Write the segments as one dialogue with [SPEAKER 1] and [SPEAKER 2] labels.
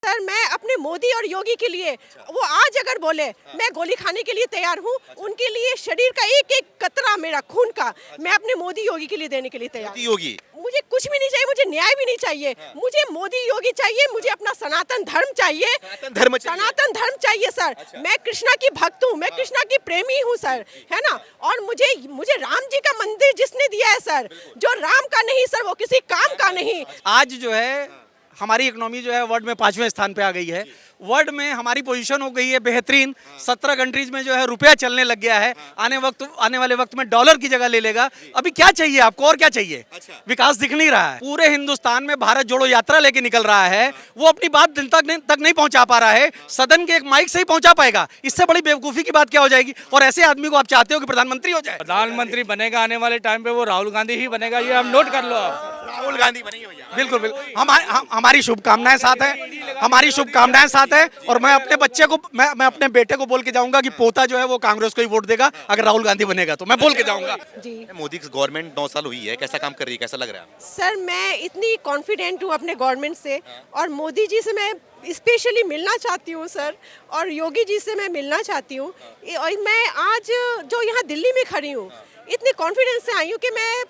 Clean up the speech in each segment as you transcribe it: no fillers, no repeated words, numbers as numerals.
[SPEAKER 1] Sir मैं अपने मोदी और योगी के लिए वो आज अगर बोले मैं गोली खाने के लिए तैयार हूँ, उनके लिए शरीर का एक एक कतरा मेरा खून का मैं अपने मोदी योगी के लिए देने के लिए तैयार हूँ।
[SPEAKER 2] योगी
[SPEAKER 1] मुझे कुछ भी नहीं चाहिए, मुझे न्याय भी नहीं चाहिए, मुझे मोदी योगी चाहिए, मुझे अपना सनातन धर्म चाहिए, सनातन धर्म चाहिए सर। मैं कृष्णा की भक्त हूँ, मैं कृष्णा की प्रेमी हूँ सर, है ना। और मुझे मुझे राम जी का मंदिर जिसने दिया है सर, जो राम का नहीं सर वो किसी काम का नहीं।
[SPEAKER 3] आज जो है हमारी इकोनॉमी जो है वर्ल्ड में 5वें स्थान पे आ गई है। वर्ल्ड में हमारी पोजीशन हो गई है बेहतरीन। 17 कंट्रीज में जो है रुपया चलने लग गया है। आने वाले वक्त में डॉलर की जगह ले लेगा। अभी क्या चाहिए आपको और क्या चाहिए? विकास दिख नहीं रहा है। पूरे हिंदुस्तान में भारत जोड़ो यात्रा लेके निकल रहा है, वो अपनी बात दिल तक नहीं पहुंचा पा रहा है। सदन के एक माइक से ही पहुंचा पाएगा। इससे बड़ी बेवकूफी की बात क्या हो जाएगी? और ऐसे आदमी को आप चाहते हो कि प्रधानमंत्री हो जाए?
[SPEAKER 4] प्रधानमंत्री बनेगा आने वाले टाइम पे वो राहुल गांधी ही बनेगा, ये हम नोट कर लो आप।
[SPEAKER 2] राहुल गांधी बनेंगे भैया।
[SPEAKER 3] बिल्कुल बिल्कुल, हमारी शुभकामनाएं साथ है, हमारी शुभकामनाएं साथ है। और मैं अपने बच्चे को मैं अपने बेटे को बोल के जाऊंगा कि पोता जो है वो कांग्रेस को ही वोट देगा अगर राहुल गांधी बनेगा तो। मैं बोल के जाऊंगा।
[SPEAKER 1] जी
[SPEAKER 2] मोदी की गवर्नमेंट 9 साल हुई है, कैसा काम कर रही है, कैसा लग रहा है?
[SPEAKER 1] सर मैं इतनी कॉन्फिडेंट हूँ अपने गवर्नमेंट से, और मोदी जी से मैं स्पेशली मिलना चाहती हूँ सर, और योगी जी से मैं मिलना चाहती हूँ। और मैं आज जो यहाँ दिल्ली में खड़ी हूँ, इतने कॉन्फिडेंस से आई हूँ कि मैं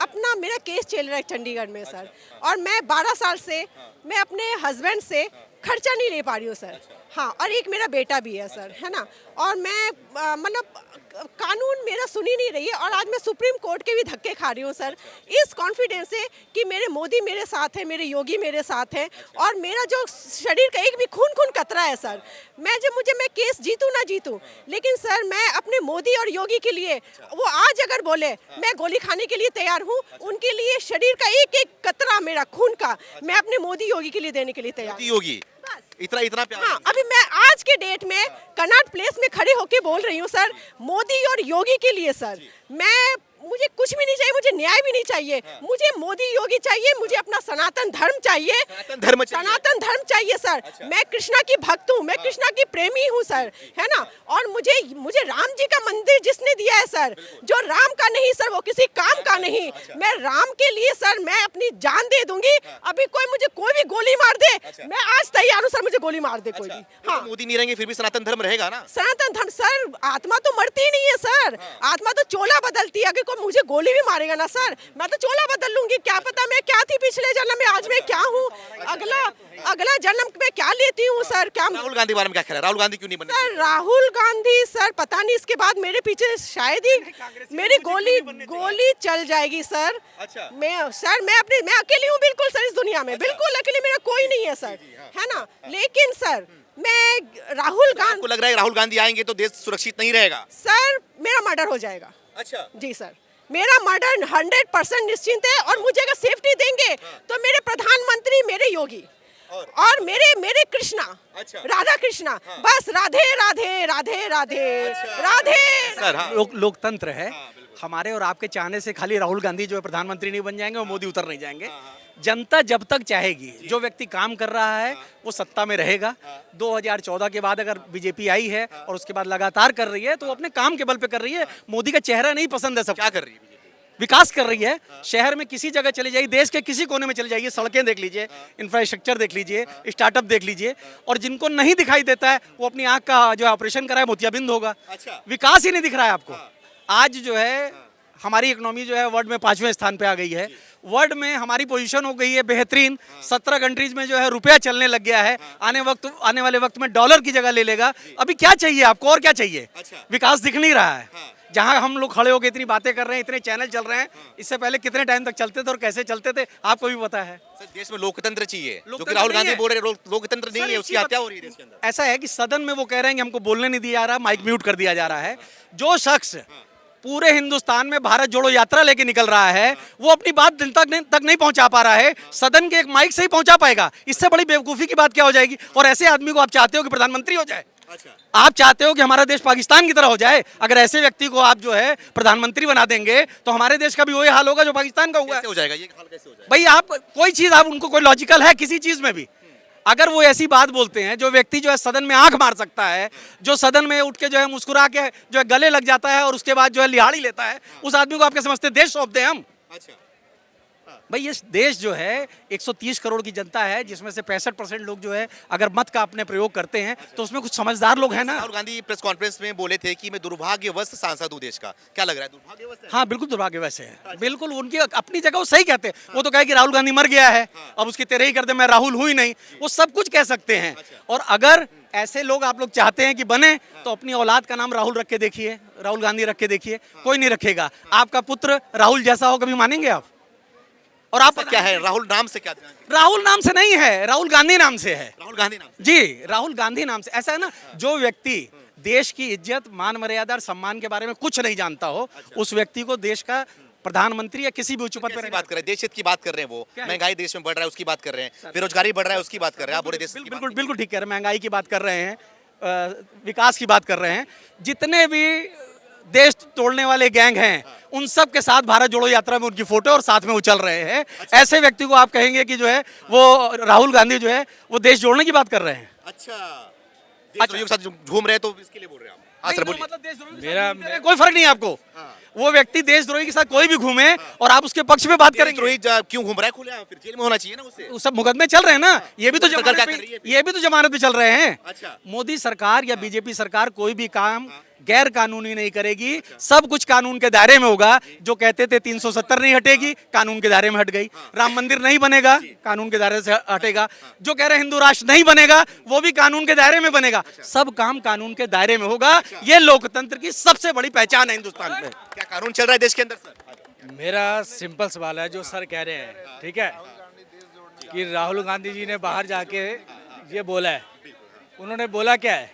[SPEAKER 1] अपना मेरा केस चल रहा है चंडीगढ़ में सर, और मैं 12 साल से मैं अपने हस्बैंड से खर्चा नहीं ले पा रही हूँ सर। हाँ, और एक मेरा बेटा भी है सर, है ना। और मैं मतलब कानून मेरा सुन ही नहीं रही है, और आज मैं सुप्रीम कोर्ट के भी धक्के खा रही हूँ सर, इस कॉन्फिडेंस से कि मेरे मोदी मेरे साथ है, मेरे योगी मेरे साथ है, और मेरा जो शरीर का एक भी खून कतरा है सर। मैं केस जीतूँ ना जीतूँ, लेकिन सर मैं अपने मोदी और योगी के लिए वो आज अगर बोले मैं गोली खाने के लिए तैयार हूँ, उनके लिए शरीर का एक एक कतरा मेरा खून का मैं अपने मोदी योगी के लिए देने के लिए तैयार हूँ।
[SPEAKER 2] योगी इतना प्यार।
[SPEAKER 1] हाँ, अभी मैं आज के डेट में कनॉट प्लेस में खड़े होके बोल रही हूँ सर, मोदी और योगी के लिए सर। मुझे कुछ भी नहीं चाहिए, मुझे न्याय भी नहीं चाहिए, मुझे मोदी योगी चाहिए, मुझे अपना सनातन धर्म चाहिए, सनातन धर्म चाहिए सर। मैं कृष्णा की भक्त हूँ, मैं कृष्णा की प्रेमी हूँ सर, है ना। और मुझे राम जी का मंदिर जिसने दिया है सर, जो राम का नहीं सर वो किसी काम का नहीं। मैं राम के लिए सर मैं अपनी जान दे दूंगी। अभी कोई भी गोली मार दे, मैं आज तैयार हूँ सर, मुझे गोली मार दे कोई भी। हाँ,
[SPEAKER 2] मोदी नहीं रहेंगे फिर भी सनातन धर्म रहेगा ना।
[SPEAKER 1] सनातन धर्म सर, आत्मा तो मरती नहीं है सर, आत्मा तो चोला बदलती है। अगर कोई मुझे गोली भी मारेगा ना सर, मैं तो चोला बदल लूंगी। क्या पता मैं क्या थी पिछले जन्म में, आज मैं क्या हूँ, अगला जन्म में क्या लेती हूँ सर। क्या
[SPEAKER 2] राहुल गांधी बारे में क्या ख्याल है? राहुल गांधी क्यों नहीं बने?
[SPEAKER 1] सर राहुल गांधी सर पता नहीं, इसके बाद मेरे पीछे शायद ही मेरी गोली चल जाएगी सर। मैं अकेली हूँ बिल्कुल सर इस दुनिया में, बिल्कुल अकेली, मेरा कोई नहीं है सर, है ना। लेकिन सर मैं राहुल गांधी
[SPEAKER 2] को लग रहा है राहुल गांधी आएंगे तो देश सुरक्षित नहीं रहेगा?
[SPEAKER 1] सर मेरा मर्डर हो जाएगा।
[SPEAKER 2] अच्छा
[SPEAKER 1] जी सर, मेरा मर्डर 100% निश्चिंत है। और मुझे अगर सेफ्टी देंगे तो मेरे प्रधानमंत्री मेरे योगी और मेरे कृष्णा, राधा कृष्णा, बस राधे राधे राधे राधे राधे।
[SPEAKER 2] सर हाँ।
[SPEAKER 3] लोकतंत्र है। हमारे और आपके चाहने से खाली राहुल गांधी जो है प्रधानमंत्री नहीं बन जाएंगे और मोदी उतर नहीं जाएंगे। जनता जब तक चाहेगी, जो व्यक्ति काम कर रहा है वो सत्ता में रहेगा। 2014 के बाद अगर बीजेपी आई है और उसके बाद लगातार कर रही है तो वो अपने काम के बल पे कर रही है। मोदी का चेहरा नहीं पसंद है। सब
[SPEAKER 2] क्या कर रही है?
[SPEAKER 3] विकास कर रही है। शहर में किसी जगह चले जाइए, देश के किसी कोने में चले जाइए, सड़कें देख लीजिए, इंफ्रास्ट्रक्चर देख लीजिए, स्टार्टअप देख लीजिए, और जिनको नहीं दिखाई देता है वो अपनी आंख का जो है ऑपरेशन कराए, मोतियाबिंद होगा। विकास ही नहीं दिख रहा है आपको। आज जो है हमारी इकोनॉमी जो है वर्ल्ड में 5वें स्थान पे आ गई है। वर्ल्ड में हमारी पोजीशन हो गई है बेहतरीन। 17 कंट्रीज में जो है रुपया चलने लग गया है। आने वाले वक्त में डॉलर की जगह ले लेगा। अभी क्या चाहिए आपको और क्या चाहिए? विकास दिख नहीं रहा है। जहां हम लोग खड़े होकर इतनी बातें कर रहे हैं, इतने चैनल चल रहे हैं, इससे पहले कितने टाइम तक चलते थे और कैसे चलते थे आपको भी पता है।
[SPEAKER 2] सर देश में लोकतंत्र चाहिए, जो कि राहुल गांधी बोल रहे हैं लोकतंत्र नहीं है, उसकी हत्या हो रही है देश के अंदर।
[SPEAKER 3] ऐसा है कि सदन में वो कह रहे हैं कि हमको बोलने नहीं दिया जा रहा, माइक म्यूट कर दिया जा रहा है। जो शख्स पूरे हिंदुस्तान में भारत जोड़ो यात्रा लेके निकल रहा है, वो अपनी बात दिल तक नहीं पहुंचा पा रहा है। सदन के एक माइक से ही पहुंचा पाएगा। इससे बड़ी बेवकूफी की बात क्या हो जाएगी? और ऐसे आदमी को आप चाहते हो कि प्रधानमंत्री हो जाए? आप चाहते हो कि हमारा देश पाकिस्तान की तरह हो जाए? अगर ऐसे व्यक्ति को आप जो है प्रधानमंत्री बना देंगे तो हमारे देश का भी वही हाल होगा जो पाकिस्तान का हुआ है।
[SPEAKER 2] हो जाएगा ये हाल, कैसे हो जाएगा?
[SPEAKER 3] भाई आप कोई चीज, आप उनको कोई लॉजिकल है किसी चीज में भी? अगर वो ऐसी बात बोलते हैं, जो व्यक्ति जो है सदन में आंख मार सकता है, जो सदन में उठ के जो है मुस्कुरा के जो है गले लग जाता है और उसके बाद जो है लिहाड़ी लेता है, उस आदमी को आपके समझते देश सौंप दें हम? भाई ये देश जो है 130 करोड़ की जनता है, जिसमें से 65% लोग जो है अगर मत का अपने प्रयोग करते हैं तो उसमें कुछ समझदार लोग हैं ना।
[SPEAKER 2] राहुल गांधी प्रेस कॉन्फ्रेंस में बोले थे कि मैं दुर्भाग्यवश सांसद हूं देश का, क्या लग रहा है दुर्भाग्यवश है?
[SPEAKER 3] हाँ बिल्कुल दुर्भाग्यवश है, बिल्कुल उनकी अपनी जगह वो सही कहते हैं। वो तो कहे कि राहुल गांधी मर गया है, अब उसकी तेरे ही कर दे, मैं राहुल हूं ही नहीं, वो सब कुछ कह सकते हैं। और अगर ऐसे लोग आप लोग चाहते हैं कि बने तो अपनी औलाद का नाम राहुल रख के देखिए, राहुल गांधी रख के देखिए, कोई नहीं रखेगा। आपका पुत्र राहुल जैसा हो, कभी मानेंगे आप? और आप
[SPEAKER 2] क्या है राहुल नाम से क्या?
[SPEAKER 3] राहुल नाम से नहीं है, राहुल गांधी नाम से है।
[SPEAKER 2] राहुल गांधी नाम से?
[SPEAKER 3] जी, राहुल गांधी नाम से। ऐसा है ना, जो व्यक्ति देश की इज्जत, मान मर्यादा और सम्मान के बारे में कुछ नहीं जानता हो, उस व्यक्ति को देश का प्रधानमंत्री या किसी भी उच्च पद पर
[SPEAKER 2] बात कर रहे हैं, देश हित की बात कर रहे हैं, वो महंगाई देश में बढ़ रहा है उसकी बात कर रहे हैं, बेरोजगारी बढ़ रहा है उसकी बात कर रहे हैं, आप पूरे देश की
[SPEAKER 3] बिल्कुल बिल्कुल ठीक कह रहे हैं, महंगाई की बात कर रहे हैं, विकास की बात कर रहे हैं। जितने भी देश तोड़ने वाले गैंग हैं उन सब के साथ भारत जोड़ो यात्रा में उनकी फोटो और साथ में वो चल रहे हैं। ऐसे व्यक्ति को आप कहेंगे कि जो है वो राहुल गांधी जो है वो देश जोड़ने की बात कर रहे हैं?
[SPEAKER 2] अच्छा, देशद्रोहियों के साथ घूम रहे हैं तो इसके लिए बोल रहे हैं आप? हाँ सर बोलिए।
[SPEAKER 3] मेरा कोई फर्क नहीं है आपको, वो व्यक्ति देशद्रोही के साथ कोई भी घूमे और आप उसके पक्ष में बात करेंगे।
[SPEAKER 2] देशद्रोही क्यों घूम रहा है खुले? फिर जेल में होना चाहिए ना उससे।
[SPEAKER 3] वो सब मुकदमे चल रहे हैं ना, ये भी तो
[SPEAKER 2] सरकार क्या
[SPEAKER 3] जमानत
[SPEAKER 2] कर रही है
[SPEAKER 3] पे, ये भी तो जमानत पे चल रहे हैं।
[SPEAKER 2] अच्छा।
[SPEAKER 3] मोदी सरकार या बीजेपी सरकार कोई भी काम गैर कानूनी नहीं करेगी, सब कुछ कानून के दायरे में होगा। जो कहते थे 370 नहीं हटेगी, कानून के दायरे में हट गई। राम मंदिर नहीं बनेगा, कानून के दायरे से हटेगा। जो कह रहे हिंदू राष्ट्र नहीं बनेगा, वो भी कानून के दायरे में बनेगा। सब काम कानून के दायरे में होगा। ये लोकतंत्र की सबसे बड़ी पहचान है हिंदुस्तान में।
[SPEAKER 2] क्या कानून चल रहा है देश के अंदर सर?
[SPEAKER 4] मेरा सिंपल सवाल है, जो सर कह रहे हैं, ठीक है, कि राहुल गांधी जी ने बाहर जाके ये बोला है, उन्होंने बोला क्या है,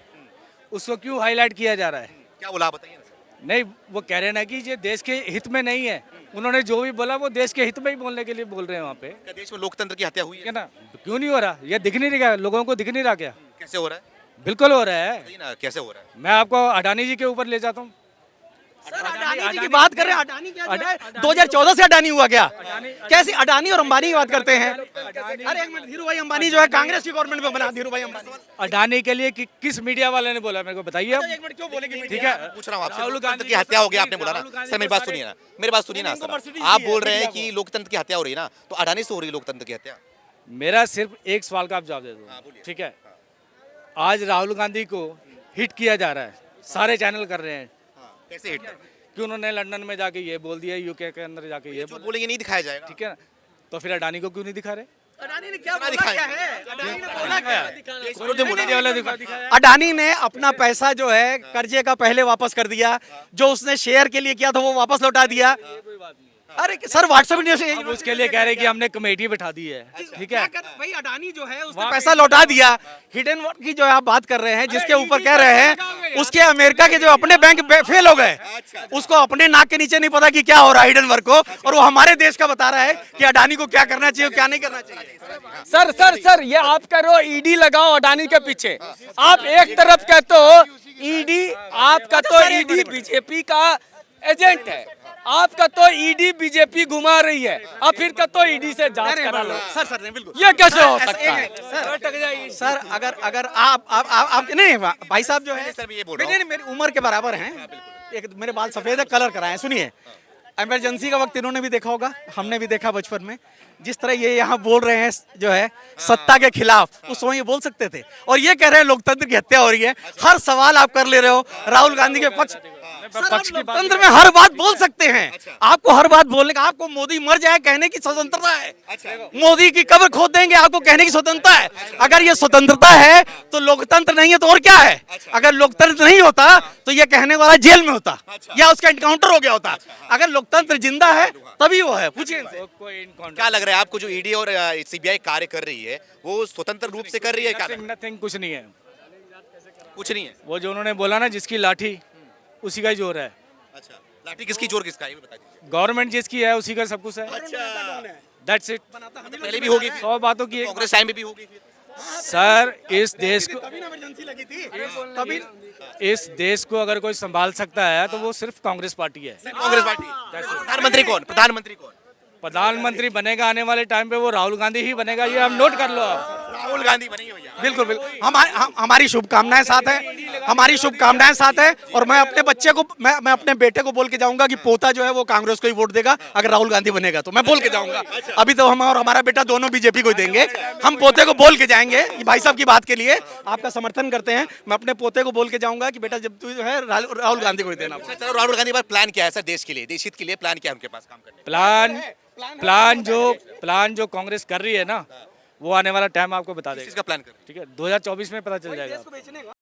[SPEAKER 4] उसको क्यों हाईलाइट किया जा रहा है?
[SPEAKER 2] क्या बोला बताइए ना सर।
[SPEAKER 4] नहीं, वो कह रहे हैं ना कि ये देश के हित में नहीं है। उन्होंने जो भी बोला वो देश के हित में ही बोलने के लिए बोल रहे हैं वहाँ पे,
[SPEAKER 2] क्या देश में लोकतंत्र की हत्या हुई
[SPEAKER 4] ठीक
[SPEAKER 2] है?
[SPEAKER 4] है ना? क्यों नहीं हो रहा? ये दिख नहीं रहा, लोगों को दिख नहीं रहा क्या?
[SPEAKER 2] कैसे हो रहा है?
[SPEAKER 4] बिल्कुल हो रहा है।
[SPEAKER 2] बताइए ना कैसे हो रहा है?
[SPEAKER 4] मैं आपको अडानी जी के ऊपर ले जाता हूँ।
[SPEAKER 3] सर अडानी जी की बात कर रहे हैं, अडानी क्या जो है 2014 से अडानी हुआ क्या? कैसे अडानी और अंबानी की बात करते हैं? अरे एक मिनट, धीरू भाई अंबानी जो है कांग्रेस की गवर्नमेंट में बना, धीरू भाई अंबानी।
[SPEAKER 4] अडानी के लिए किस मीडिया वाले ने बोला, मेरे को बताइए आप।
[SPEAKER 3] एक मिनट क्यों बोले कि
[SPEAKER 4] ठीक है,
[SPEAKER 2] पूछ रहा हूँ आपसे,
[SPEAKER 4] राहुल
[SPEAKER 2] लोकतंत्र
[SPEAKER 4] गांधी
[SPEAKER 2] की हत्या हो गई आपने बोला
[SPEAKER 4] राहुल
[SPEAKER 2] ना
[SPEAKER 4] गांधी
[SPEAKER 2] सर। मेरी बात सुनिए ना, मेरी बात सुनिए ना
[SPEAKER 3] इनको
[SPEAKER 2] सर।
[SPEAKER 3] मर्सिडीज
[SPEAKER 2] आप
[SPEAKER 3] दी है,
[SPEAKER 2] बोल रहे हैं
[SPEAKER 3] मीडिया
[SPEAKER 2] कि लोकतंत्र की हत्या हो रही है ना, तो अडानी से हो रही है लोकतंत्र की हत्या?
[SPEAKER 4] मेरा सिर्फ एक सवाल का आप जवाब दे दो, ठीक है। आज राहुल गांधी को हिट किया जा रहा है, सारे चैनल कर रहे हैं
[SPEAKER 2] कैसे हिट?
[SPEAKER 4] कि उन्होंने लंदन में जाके ये बोल दिया, यूके के अंदर जाके ये
[SPEAKER 2] जो
[SPEAKER 4] बोल,
[SPEAKER 2] बोलेंगे नहीं दिखाया जाएगा।
[SPEAKER 4] ठीक है ना? तो फिर अडानी को क्यों नहीं दिखा रहे?
[SPEAKER 3] अडानी ने क्या बोला
[SPEAKER 2] दिखाया?
[SPEAKER 3] क्या है? अडानी ने बोला क्या?
[SPEAKER 4] मीडिया वाले दिखा।
[SPEAKER 3] अडानी ने अपना पैसा जो है कर्जे का पहले वापस कर दिया, जो उसने शेयर के लिए किया था वो वापस लौटा दिया। अरे सर व्हाट्सएप न्यूज़
[SPEAKER 4] अब उसके लिए कह रहे हैं कि हमने कमेटी बिठा दी है, ठीक है।
[SPEAKER 3] भाई अडानी जो है उसने पैसा लौटा दिया। हिडन वर्क की जो आप बात कर रहे हैं, जिसके ऊपर कह रहे हैं उसके अमेरिका के जो अपने बैंक फेल हो गए, उसको अपने नाक के नीचे नहीं पता कि क्या हो रहा है हिडन वर्क को, और वो हमारे देश का बता रहा है कि अडानी को क्या करना चाहिए क्या नहीं करना चाहिए।
[SPEAKER 5] सर ये आप करो, ईडी लगाओ अडानी के पीछे। आप एक तरफ कहते हो ईडी, आपका तो ईडी बीजेपी का एजेंट है, आपका तो ईडी बीजेपी घुमा रही है, अब फिर का तो ईडी से जांच करा लो।
[SPEAKER 3] सर नहीं बिल्कुल,
[SPEAKER 5] ये कैसे हो सकता है?
[SPEAKER 3] सर अगर आप नहीं भाई साहब जो है
[SPEAKER 2] सर मैं ये बोल रहा हूँ,
[SPEAKER 3] नहीं, मेरी उम्र के बराबर हैं, एक मेरे बाल सफेद है, कलर कराए। सुनिए, इमरजेंसी का वक्त इन्होंने भी देखा होगा, हमने भी देखा बचपन में। जिस तरह ये यहाँ बोल रहे हैं जो है सत्ता के खिलाफ, उस समय ये बोल सकते थे, और ये कह रहे हैं लोकतंत्र की हत्या हो रही है। हर सवाल आप कर ले रहे हो राहुल गांधी के पक्ष लोकतंत्र में हर बात बोल सकते हैं। आपको हर बात बोलने का, आपको मोदी मर जाए कहने की स्वतंत्रता है, मोदी की कब्र खोद देंगे आपको कहने की स्वतंत्रता है। अगर ये स्वतंत्रता है तो लोकतंत्र नहीं है तो और क्या है? अगर लोकतंत्र नहीं होता तो ये कहने वाला जेल में होता या उसका एनकाउंटर हो गया होता। अगर लोकतंत्र जिंदा है तभी वो है। पूछिए
[SPEAKER 2] क्या लग रहा है आपको जो ईडी और सीबीआई कार्य कर रही है वो स्वतंत्र रूप से कर रही है? क्या
[SPEAKER 4] नथिंग, कुछ नहीं है,
[SPEAKER 2] कुछ नहीं है।
[SPEAKER 4] वो जो उन्होंने बोला ना, जिसकी लाठी उसी का ही जोर है।
[SPEAKER 2] अच्छा, लाठी किसकी जोर किसका है ये बता दीजिए।
[SPEAKER 4] गवर्नमेंट जिसकी है उसी का सब कुछ है। That's it.
[SPEAKER 2] पहले भी होगी,
[SPEAKER 4] 100 बातों की एक
[SPEAKER 2] कांग्रेस टाइम में भी होगी।
[SPEAKER 4] सर इस देश को,
[SPEAKER 3] इमरजेंसी लगी थी
[SPEAKER 4] तभी इस देश को अगर कोई संभाल सकता है तो वो सिर्फ कांग्रेस पार्टी है।
[SPEAKER 2] कांग्रेस पार्टी। प्रधानमंत्री कौन? प्रधानमंत्री कौन?
[SPEAKER 4] प्रधानमंत्री बनेगा आने वाले टाइम पे वो राहुल गांधी ही बनेगा, ये हम नोट कर लो आप।
[SPEAKER 2] राहुल गांधी बनेंगे भैया।
[SPEAKER 3] बिल्कुल बिल्कुल, हमारी शुभकामनाएं साथ हैं। हमारी शुभकामनाएं साथ है। और मैं अपने बच्चे को मैं अपने बेटे को बोल के जाऊंगा कि पोता जो है वो कांग्रेस को ही वोट देगा अगर राहुल गांधी बनेगा तो। मैं बोल के जाऊंगा, अभी तो हम और हमारा बेटा दोनों बीजेपी को ही देंगे। हम पोते को बोल के जाएंगे, ये भाई साहब की बात के लिए आपका समर्थन करते हैं। मैं अपने पोते को बोल के जाऊंगा कि बेटा जब तू जो है राहुल गांधी को ही देना।
[SPEAKER 2] सर राहुल गांधी का प्लान क्या है सर देश के लिए, देश हित के लिए प्लान क्या है उनके पास काम करने
[SPEAKER 4] प्लान जो कांग्रेस कर रही है ना, वो आने वाला टाइम आपको बता
[SPEAKER 2] का?
[SPEAKER 4] देगा।
[SPEAKER 2] इसका प्लान कर
[SPEAKER 4] ठीक है, 2024 में पता चल जाएगा।